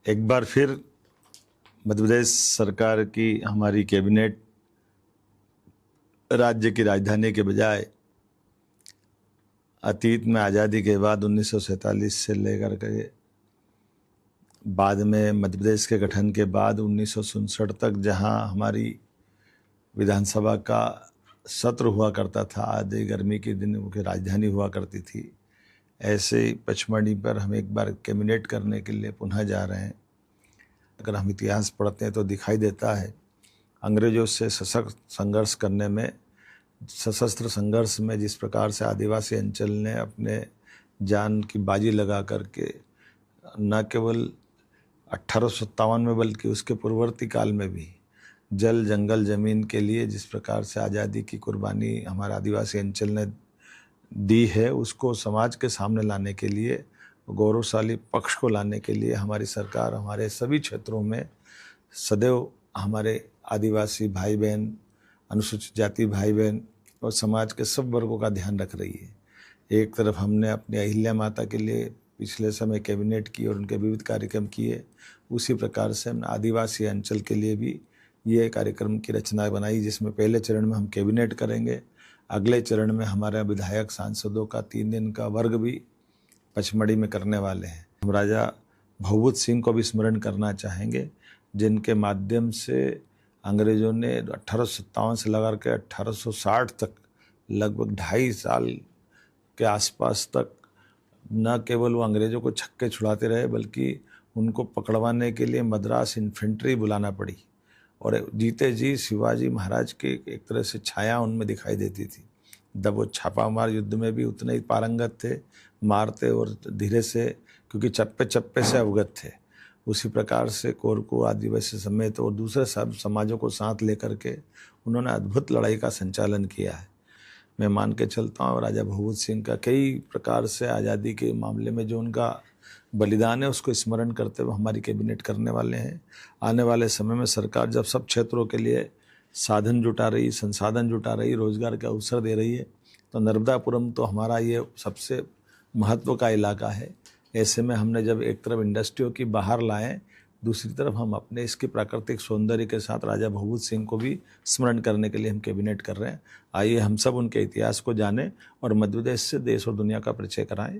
एक बार फिर मध्य प्रदेश सरकार की हमारी कैबिनेट राज्य की राजधानी के बजाय अतीत में आज़ादी के बाद 1947 से लेकर के बाद में मध्य प्रदेश के गठन के बाद 1967 तक जहां हमारी विधानसभा का सत्र हुआ करता था, आधी गर्मी के दिन की राजधानी हुआ करती थी, ऐसे ही पचमढ़ी पर हम एक बार कैबिनेट करने के लिए पुनः जा रहे हैं। अगर हम इतिहास पढ़ते हैं तो दिखाई देता है अंग्रेजों से सशक्त संघर्ष करने में, सशस्त्र संघर्ष में जिस प्रकार से आदिवासी अंचल ने अपने जान की बाजी लगा करके न केवल 1857 में बल्कि उसके पूर्ववर्ती काल में भी जल जंगल ज़मीन के लिए जिस प्रकार से आज़ादी की कुर्बानी हमारे आदिवासी अंचल ने दी है, उसको समाज के सामने लाने के लिए, गौरवशाली पक्ष को लाने के लिए हमारी सरकार हमारे सभी क्षेत्रों में सदैव हमारे आदिवासी भाई बहन, अनुसूचित जाति भाई बहन और समाज के सब वर्गों का ध्यान रख रही है। एक तरफ हमने अपनी अहिल्या माता के लिए पिछले समय कैबिनेट की और उनके विविध कार्यक्रम किए, उसी प्रकार से हमने आदिवासी अंचल के लिए भी ये कार्यक्रम की रचना बनाई, जिसमें पहले चरण में हम कैबिनेट करेंगे, अगले चरण में हमारे विधायक सांसदों का 3 दिन का वर्ग भी पचमढ़ी में करने वाले हैं। हम राजा भूभूत सिंह को भी स्मरण करना चाहेंगे, जिनके माध्यम से अंग्रेज़ों ने 1857 से लगा के 1860 तक लगभग 2.5 साल के आसपास तक न केवल वो अंग्रेज़ों को छक्के छुड़ाते रहे, बल्कि उनको पकड़वाने के लिए मद्रास इन्फेंट्री बुलाना पड़ी और जीते जी शिवाजी महाराज की एक तरह से छाया उनमें दिखाई देती थी। जब वो छापामार युद्ध में भी उतने ही पारंगत थे, मारते और धीरे से, क्योंकि चप्पे चप्पे से अवगत थे। उसी प्रकार से कोरकू आदिवासी समेत और दूसरे सब समाजों को साथ लेकर के उन्होंने अद्भुत लड़ाई का संचालन किया है। मैं मान के चलता हूँ राजा भूभूत सिंह का कई प्रकार से आज़ादी के मामले में जो उनका बलिदान है उसको स्मरण करते हुए हमारी कैबिनेट करने वाले हैं। आने वाले समय में सरकार जब सब क्षेत्रों के लिए साधन जुटा रही, संसाधन जुटा रही, रोजगार के अवसर दे रही है, तो नर्मदापुरम तो हमारा ये सबसे महत्व का इलाका है। ऐसे में हमने जब एक तरफ इंडस्ट्रियों की बाहर लाएं, दूसरी तरफ हम अपने इसके प्राकृतिक सौंदर्य के साथ राजा भूभूत सिंह को भी स्मरण करने के लिए हम कैबिनेट कर रहे हैं। आइए हम सब उनके इतिहास को जानें और मध्य प्रदेश से देश और दुनिया का परिचय कराएं।